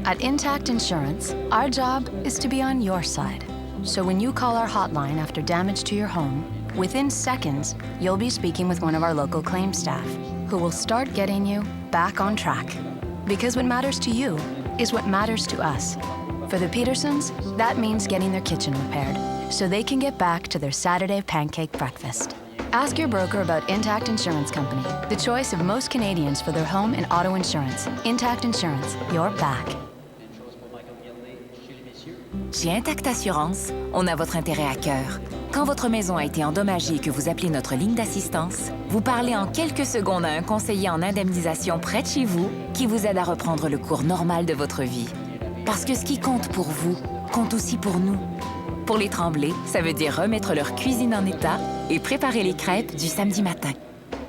At Intact Insurance, our job is to be on your side. So when you call our hotline after damage to your home, within seconds, you'll be speaking with one of our local claims staff, who will start getting you back on track. Because what matters to you is what matters to us. For the Petersons, that means getting their kitchen repaired, so they can get back to their Saturday pancake breakfast. Ask your broker about Intact Insurance Company, the choice of most Canadians for their home and auto insurance. Intact Insurance, your back. Chez Intact Assurance, on a votre intérêt à cœur. Quand votre maison a été endommagée et que vous appelez notre ligne d'assistance, vous parlez en quelques secondes à un conseiller en indemnisation près de chez vous qui vous aide à reprendre le cours normal de votre vie. Parce que ce qui compte pour vous, compte aussi pour nous. Pour les Tremblay, ça veut dire remettre leur cuisine en état et préparer les crêpes du samedi matin.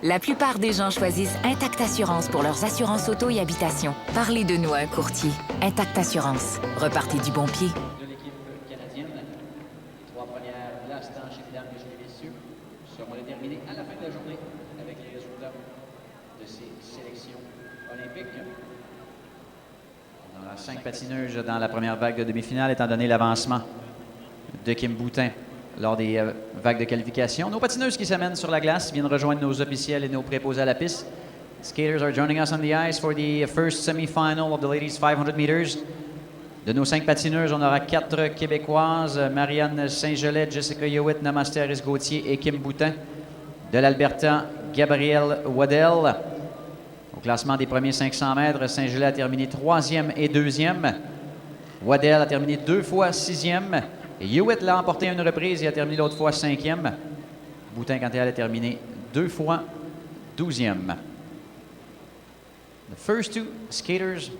La plupart des gens choisissent Intact Assurance pour leurs assurances auto et habitation. Parlez de nous à un courtier. Intact Assurance. Repartez du bon pied. De l'équipe canadienne, les 3 premières places tant chez mesdames que chez les messieurs seront déterminées à la fin de la journée avec les résultats de ces sélections olympiques. On aura 5 patineuses dans la première vague de demi-finale, étant donné l'avancement de Kim Boutin lors des vagues de qualification. Nos patineuses qui s'amènent sur la glace viennent rejoindre nos officiels et nos préposés à la piste. Skaters are joining us on the ice for the first semi-final of the ladies 500 meters. De nos 5 patineuses, on aura 4 Québécoises, Marianne Saint-Gelais, Jessica Hewitt, Namaste Harris-Gauthier et Kim Boutin. De l'Alberta, Gabrielle Waddell. Au classement des premiers 500 mètres, Saint-Gelais a terminé 3e et 2e. Waddell a terminé 2 fois 6e. Hewitt l'a emporté à une reprise et a terminé l'autre fois 5e. Boutin, quant à elle, a terminé 2 fois 12e. The first 2 skaters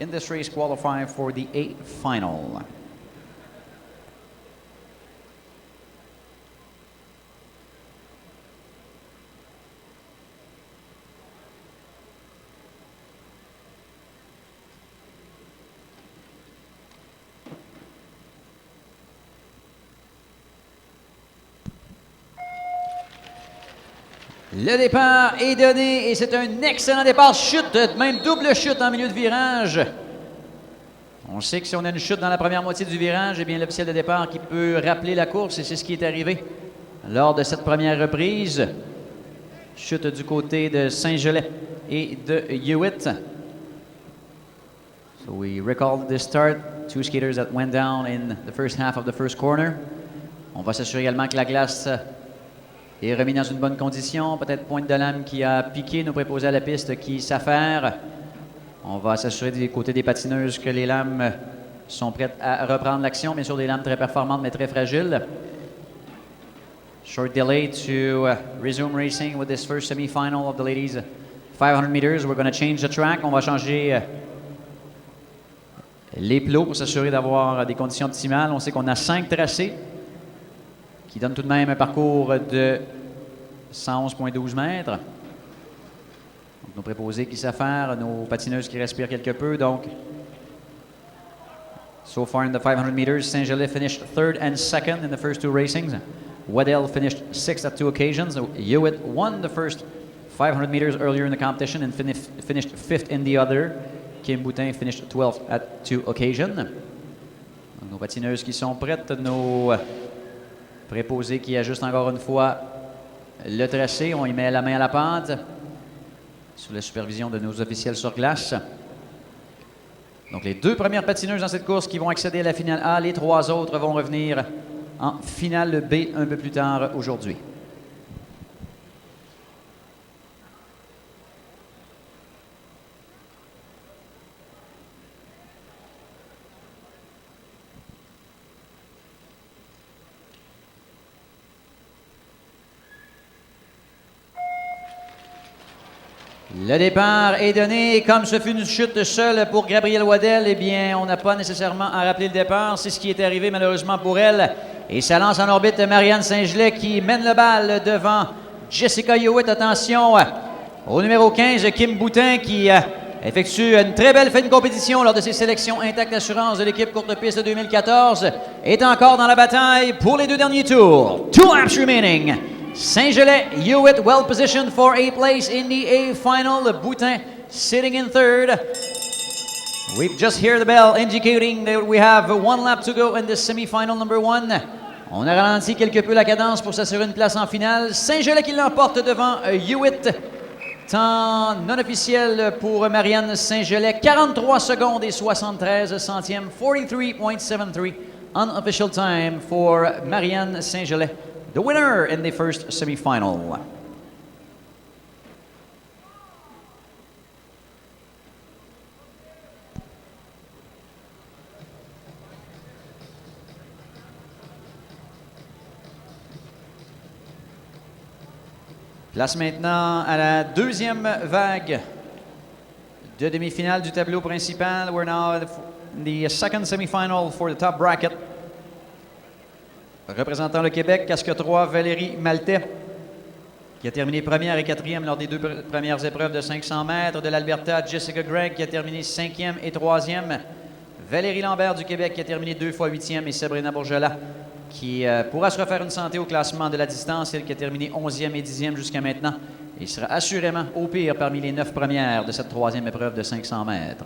in this race qualify for the A final. Le départ est donné et c'est un excellent départ. Chute, même double chute en milieu de virage. On sait que si on a une chute dans la première moitié du virage, eh bien l'officiel de départ qui peut rappeler la course et c'est ce qui est arrivé lors de cette première reprise. Chute du côté de Saint-Gelais et de Hewitt. So we recall this start. 2 skaters that went down in the first half of the first corner. On va s'assurer également que la glace est remis dans une bonne condition. Peut-être pointe de lame qui a piqué nos préposés à la piste qui s'affaire. On va s'assurer du côté des patineuses que les lames sont prêtes à reprendre l'action. Bien sûr, des lames très performantes mais très fragiles. Short delay to resume racing with this first semi-final of the ladies 500 meters. We're going to change the track. On va changer les plots pour s'assurer d'avoir des conditions optimales. On sait qu'on a 5 tracés qui donne tout de même un parcours de 111,12 mètres. Donc, nos préposés qui s'affairent, nos patineuses qui respirent quelque peu. Donc, so far in the 500 meters, Saint-Gelais finished 3rd and 2nd in the first 2 racings. Waddell finished 6th at 2 occasions. Hewitt won the first 500 meters earlier in the competition and finished 5th in the other. Kim Boutin finished 12th at 2 occasions. Donc, nos patineuses qui sont prêtes, nos préposé qui ajuste encore une fois le tracé. On y met la main à la pente sous la supervision de nos officiels sur glace. Donc les 2 premières patineuses dans cette course qui vont accéder à la finale A. Les 3 autres vont revenir en finale B un peu plus tard aujourd'hui. Le départ est donné. Comme ce fut une chute seule pour Gabrielle Waddell, eh bien, on n'a pas nécessairement à rappeler le départ. C'est ce qui est arrivé malheureusement pour elle. Et ça lance en orbite Marianne Saint-Gelais qui mène le bal devant Jessica Hewitt. Attention au numéro 15, Kim Boutin, qui effectue une très belle fin de compétition lors de ses sélections Intact Assurance de l'équipe courte piste 2014. Est encore dans la bataille pour les 2 derniers tours. 2 laps remaining. Saint-Gelais, Hewitt well positioned for a place in the A final. Boutin sitting in 3rd. We've just heard the bell indicating that we have one lap to go in the semi-final number 1. On a ralenti quelque peu la cadence pour s'assurer une place en finale. Saint-Gelais qui l'emporte devant Hewitt. Temps non officiel pour Marianne Saint-Gelais, 43 secondes et 73 centièmes, 43.73 unofficial time for Marianne Saint-Gelais, the winner in the first semi-final. Place maintenant à la deuxième vague de demi-finale du tableau principal. We're now in the second semi-final for the top bracket. Représentant le Québec, casque 3, Valérie Maltais, qui a terminé première et quatrième lors des deux premières épreuves de 500 mètres. De l'Alberta, Jessica Gregg, qui a terminé cinquième et troisième. Valérie Lambert du Québec, qui a terminé 2 fois huitième. Et Sabrina Bourgelat, qui pourra se refaire une santé au classement de la distance, elle qui a terminé 11e et 10e jusqu'à maintenant, et sera assurément au pire parmi les 9 premières de cette troisième épreuve de 500 mètres.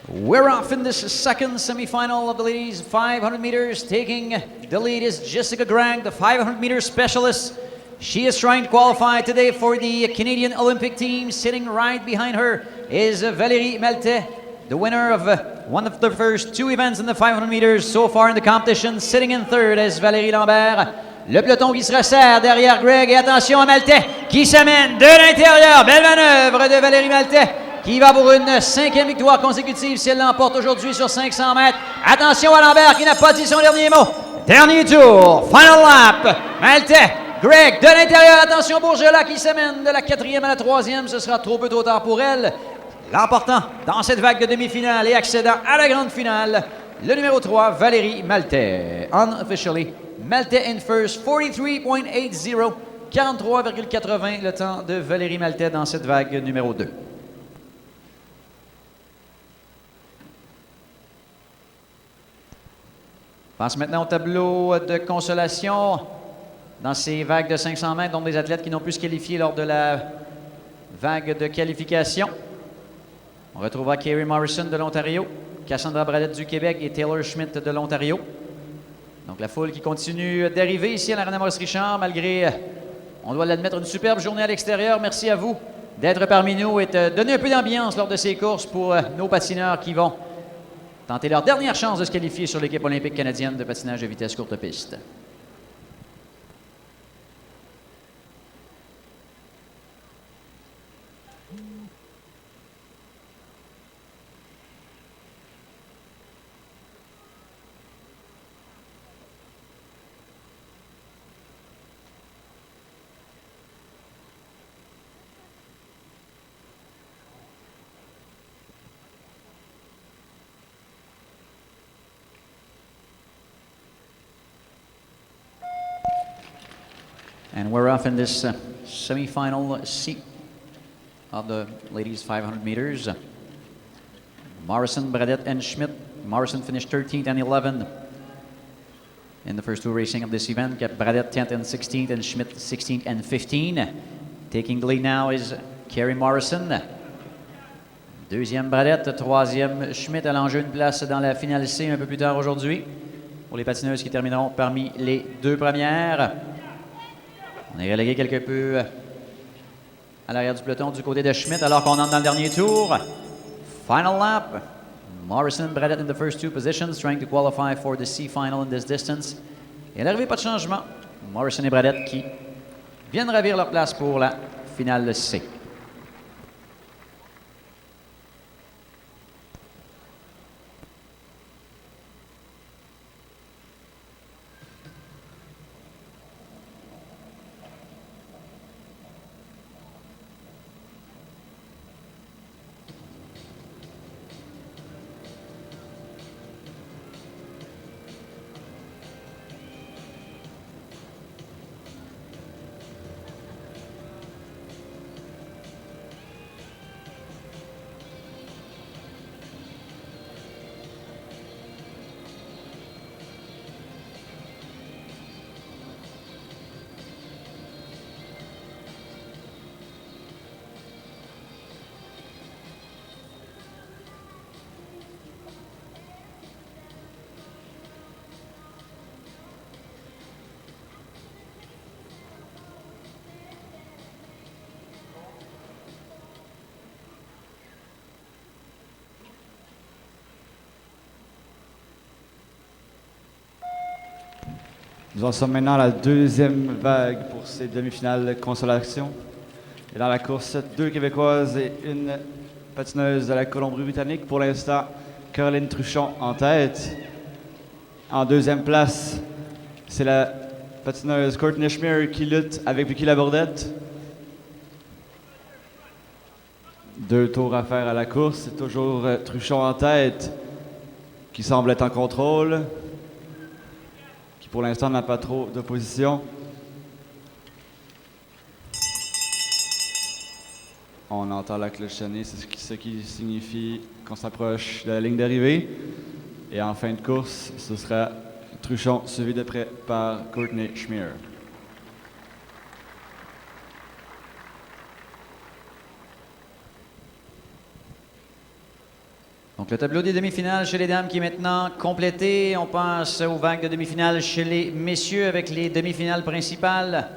We're off in this second semi-final of the ladies 500 meters. Taking the lead is Jessica Gregg, the 500-meter specialist. She is trying to qualify today for the Canadian Olympic team. Sitting right behind her is Valérie Maltais, the winner of one of the first 2 events in the 500 meters so far in the competition. Sitting in third is Valérie Lambert. Le peloton qui se resserre derrière Gregg. Et attention à Maltais qui s'amène de l'intérieur. Belle manœuvre de Valérie Maltais, qui va pour une 5e victoire consécutive si elle l'emporte aujourd'hui sur 500 mètres. Attention à Lambert qui n'a pas dit son dernier mot. Dernier tour, final lap. Maltais, Gregg de l'intérieur. Attention Bourgelat qui s'amène de la 4e à la 3e. Ce sera trop peu trop tard pour elle. L'emportant dans cette vague de demi-finale et accédant à la grande finale, le numéro 3, Valérie Maltais. Unofficially, Maltais in first, 43.80, 43,80 le temps de Valérie Maltais dans cette vague numéro 2. Passe maintenant au tableau de consolation dans ces vagues de 500 mètres, dont des athlètes qui n'ont pu se qualifier lors de la vague de qualification. On retrouvera Kerry Morrison de l'Ontario, Cassandra Bradette du Québec et Taylor Schmidt de l'Ontario. Donc la foule qui continue d'arriver ici à l'Arena Maurice-Richard, malgré, on doit l'admettre, une superbe journée à l'extérieur. Merci à vous d'être parmi nous et de donner un peu d'ambiance lors de ces courses pour nos patineurs qui vont tenter leur dernière chance de se qualifier sur l'équipe olympique canadienne de patinage de vitesse courte piste. And we're off in this semi-final C of the ladies 500 meters. Morrison, Bradette, and Schmidt. Morrison finished 13th and 11th in the first 2 racing of this event. Kept Bradette 10th and 16th, and Schmidt 16th and 15th. Taking the lead now is Kerry Morrison. Deuxième Bradette, troisième Schmidt à l'enjeu une place dans la finale C un peu plus tard aujourd'hui pour les patineuses qui termineront parmi les 2 premières. On est relégué quelque peu à l'arrière du peloton du côté de Schmidt alors qu'on entre dans le dernier tour. Final lap. Morrison, Bradette in the first 2 positions, trying to qualify for the C final in this distance. Et à l'arrivée, pas de changement. Morrison et Bradette qui viennent ravir leur place pour la finale C. Nous en sommes maintenant à la deuxième vague pour ces demi-finales consolation. Et dans la course, 2 Québécoises et une patineuse de la Colombie-Britannique. Pour l'instant, Caroline Truchon en tête. En deuxième place, c'est la patineuse Courtney Schmier qui lutte avec Vicky Labordette. 2 tours à faire à la course. C'est toujours Truchon en tête qui semble être en contrôle, qui pour l'instant n'a pas trop d'opposition. On entend la cloche sonner, c'est ce qui signifie qu'on s'approche de la ligne d'arrivée. Et en fin de course, ce sera Truchon suivi de près par Courtney Schmier. Donc, le tableau des demi-finales chez les dames qui est maintenant complété. On passe aux vagues de demi-finales chez les messieurs avec les demi-finales principales.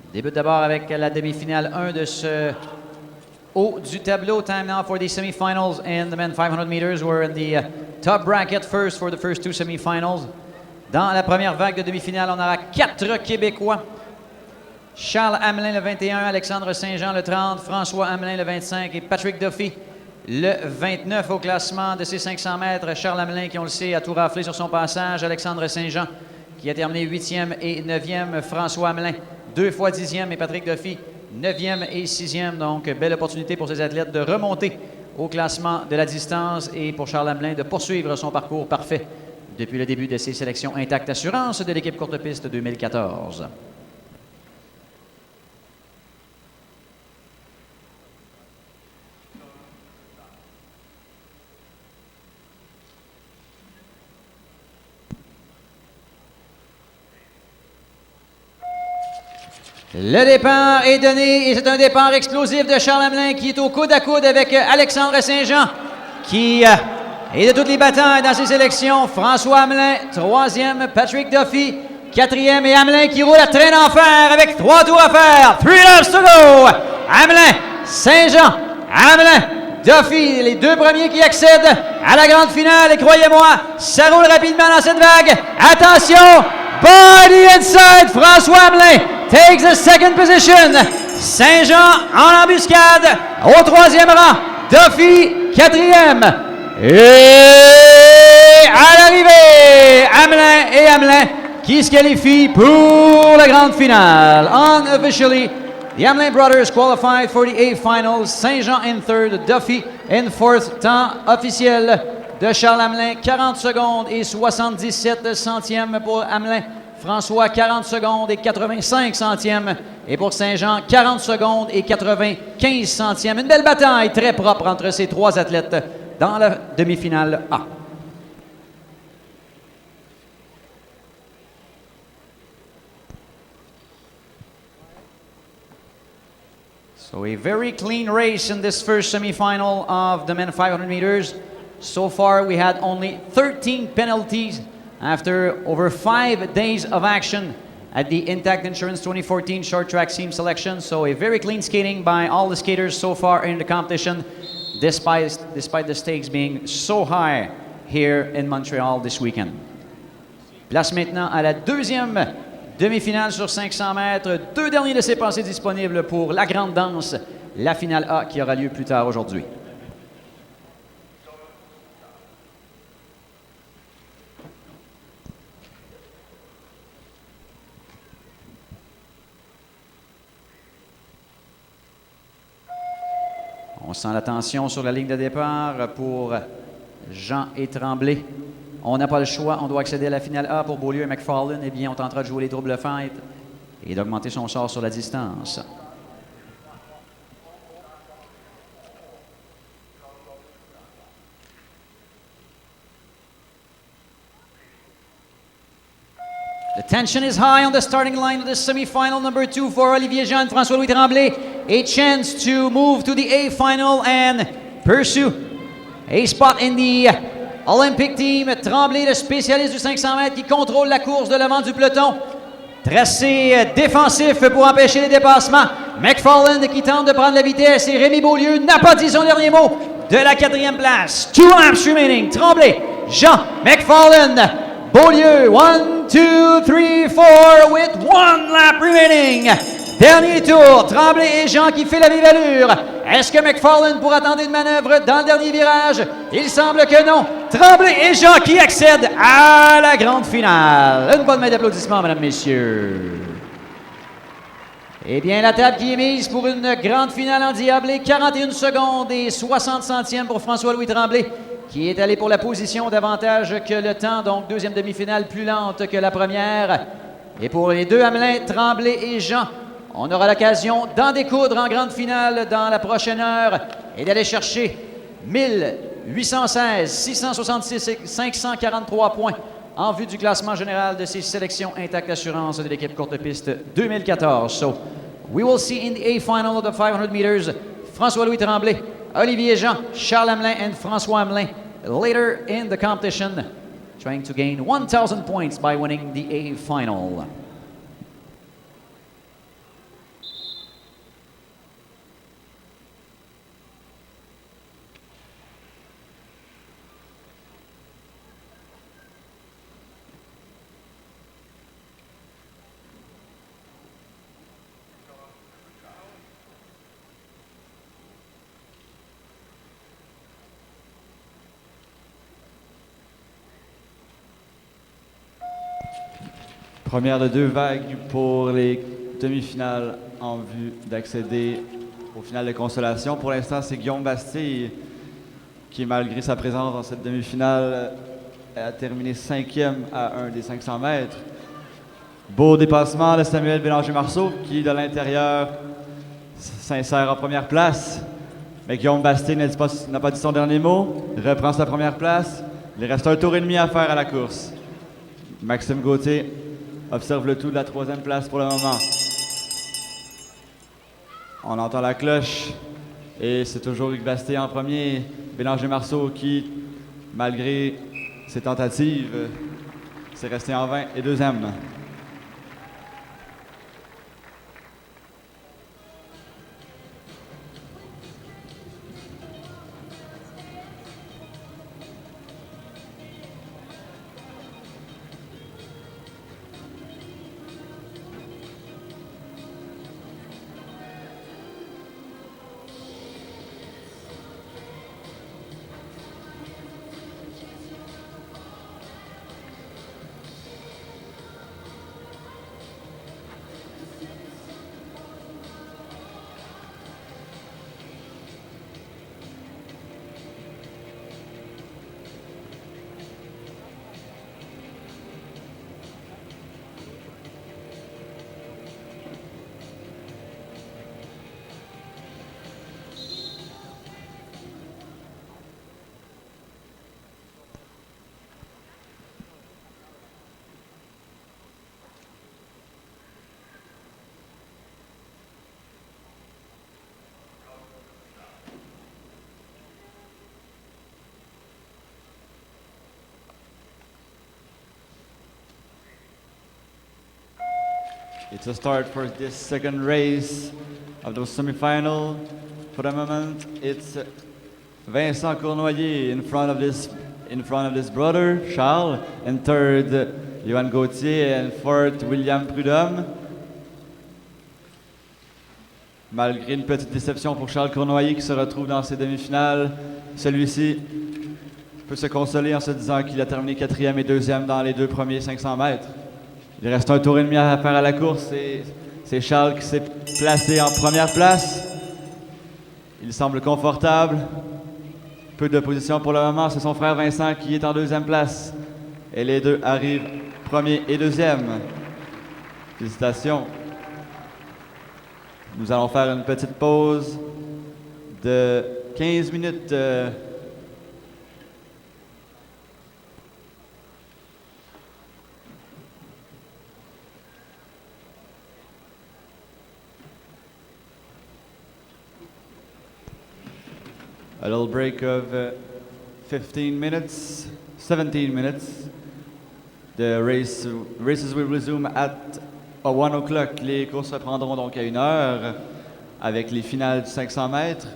On débute d'abord avec la demi-finale 1 de ce haut du tableau. Time now for the semi-finals in the men 500 meters. We're in the top bracket first for the first 2 semi-finals. Dans la première vague de demi-finale, on aura 4 Québécois. Charles Hamelin, le 21, Alexandre Saint-Jean, le 30, François Hamelin, le 25 et Patrick Duffy, le 29 au classement de ces 500 mètres. Charles Hamelin, qui on le sait, a tout raflé sur son passage. Alexandre Saint-Jean, qui a terminé 8e et 9e. François Hamelin, 2 fois 10e et Patrick Duffy, 9e et 6e. Donc, belle opportunité pour ces athlètes de remonter au classement de la distance et pour Charles Hamelin de poursuivre son parcours parfait depuis le début de ses sélections Intact Assurance de l'équipe courte piste 2014. Le départ est donné et c'est un départ explosif de Charles Hamelin qui est au coude à coude avec Alexandre Saint-Jean qui est de toutes les batailles dans ses sélections. François Hamelin, 3e, Patrick Duffy, 4e et Hamelin qui roule à train d'enfer avec 3 tours à faire. 3 laps to go! Hamelin, Saint-Jean, Hamelin, Duffy, les 2 premiers qui accèdent à la grande finale. Et croyez-moi, ça roule rapidement dans cette vague. Attention! By the inside, François Hamelin takes the second position. Saint-Jean en embuscade au 3e rang. Duffy, 4e. Et à l'arrivée, Hamelin et Hamelin qui se qualifient pour la grande finale. Unofficially, the Hamelin brothers qualified for the A-finals. Saint-Jean in third, Duffy in fourth. Temps officiel de Charles Hamelin, 40 secondes et 77 centièmes pour Hamelin. François, 40 secondes et 85 centièmes. Et pour Saint-Jean, 40 secondes et 95 centièmes. Une belle bataille très propre entre ces 3 athlètes dans la demi-finale A. So a very clean race in this first semi-final of the men 500 meters. So far, we had only 13 penalties after over 5 days of action at the Intact Insurance 2014 Short Track Team Selection. So a very clean skating by all the skaters so far in the competition, despite the stakes being so high here in Montreal this weekend. Place maintenant à la deuxième demi-finale sur 500 mètres. 2 derniers laissez-passer disponibles pour la grande danse, la finale A qui aura lieu plus tard aujourd'hui. On sent la tension sur la ligne de départ pour Jean et Tremblay. On n'a pas le choix, on doit accéder à la finale A pour Beaulieu et McFarlane. Eh bien, on tentera de jouer les doubles fêtes et d'augmenter son sort sur la distance. The tension is high on the starting line of the semi-final number 2 for Olivier Jean and François-Louis Tremblay. A chance to move to the A-final and pursue a spot in the Olympic team. Tremblay, le spécialiste du 500 mètres qui contrôle la course de l'avant du peloton. Tracé défensif pour empêcher les dépassements. McFarlane qui tente de prendre la vitesse et Rémi Beaulieu n'a pas dit son dernier mot de la 4e place. 2 laps remaining. Tremblay, Jean, McFarlane, Beaulieu, 1, 2, 3, 4 with 1 lap remaining. Dernier tour, Tremblay et Jean qui fait la vive allure. Est-ce que McFarlane pourra tenter une manœuvre dans le dernier virage? Il semble que non. Tremblay et Jean qui accèdent à la grande finale. Une bonne main d'applaudissements, mesdames, messieurs. Eh bien, la table qui est mise pour une grande finale endiablée, 41 secondes et 60 centièmes pour François-Louis Tremblay, qui est allé pour la position davantage que le temps, donc deuxième demi-finale plus lente que la première. Et pour les deux Hamelin, Tremblay et Jean, on aura l'occasion d'en découdre en grande finale dans la prochaine heure et d'aller chercher 1816, 666 et 543 points en vue du classement général de ces sélections Intact Assurance de l'équipe courte piste 2014. So, we will see in the A final of the 500 meters François-Louis Tremblay, Olivier Jean, Charles Hamelin, and François Hamelin later in the competition, trying to gain 1,000 points by winning the A final. Première de 2 vagues pour les demi-finales en vue d'accéder aux finales de consolation. Pour l'instant, c'est Guillaume Bastille qui, malgré sa présence dans cette demi-finale, a terminé 5e à un des 500 mètres. Beau dépassement de Samuel Bélanger-Marceau qui, de l'intérieur, s'insère en première place. Mais Guillaume Bastille n'a pas dit son dernier mot, reprend sa première place. Il reste un tour et demi à faire à la course. Maxime Gauthier observe le tout de la 3e place pour le moment. On entend la cloche et c'est toujours Hugues Bastille en premier. Bélanger-Marceau qui, malgré ses tentatives, s'est resté en 20 et 2e. It's a start for this second race of the semifinal. For the moment, it's Vincent Cournoyer in front of this brother, Charles, and third, Johan Gauthier, and fourth, William Prudhomme. Malgré une petite déception pour Charles Cournoyer qui se retrouve dans ses demi-finales, celui-ci peut se consoler en se disant qu'il a terminé 4e et 2e dans les 2 premiers 500 mètres. Il reste un tour et demi à faire à la course et c'est Charles qui s'est placé en première place. Il semble confortable. Peu d'opposition pour le moment. C'est son frère Vincent qui est en 2e place. Et les deux arrivent premier et 2e. Félicitations. Nous allons faire une petite pause de 15 minutes. A little break of 17 minutes. The races will resume at 1 o'clock. Les courses reprendront donc à 1 heure avec les finales du 500 mètres.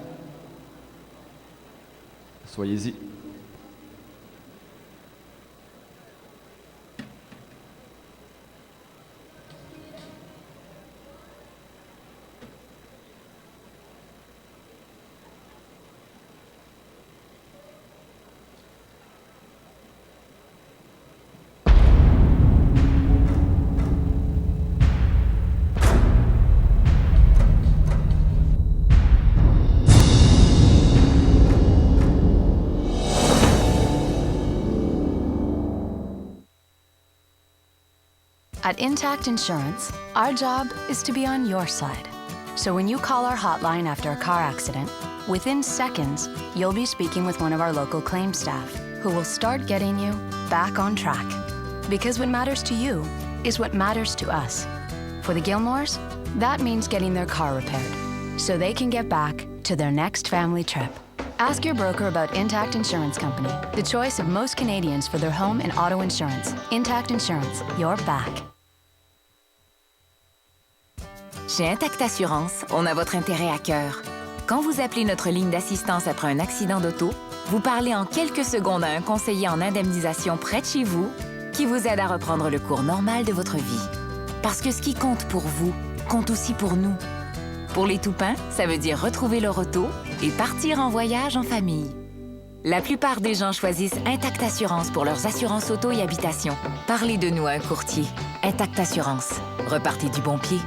Soyez-y. At Intact Insurance, our job is to be on your side. So when you call our hotline after a car accident, within seconds, you'll be speaking with one of our local claims staff who will start getting you back on track. Because what matters to you is what matters to us. For the Gilmores, that means getting their car repaired so they can get back to their next family trip. Ask your broker about Intact Insurance Company, the choice of most Canadians for their home and auto insurance. Intact Insurance, your back. Chez Intact Assurance, on a votre intérêt à cœur. Quand vous appelez notre ligne d'assistance après un accident d'auto, vous parlez en quelques secondes à un conseiller en indemnisation près de chez vous qui vous aide à reprendre le cours normal de votre vie. Parce que ce qui compte pour vous, compte aussi pour nous. Pour les Toupins, ça veut dire retrouver leur auto et partir en voyage en famille. La plupart des gens choisissent Intact Assurance pour leurs assurances auto et habitation. Parlez de nous à un courtier. Intact Assurance. Repartez du bon pied.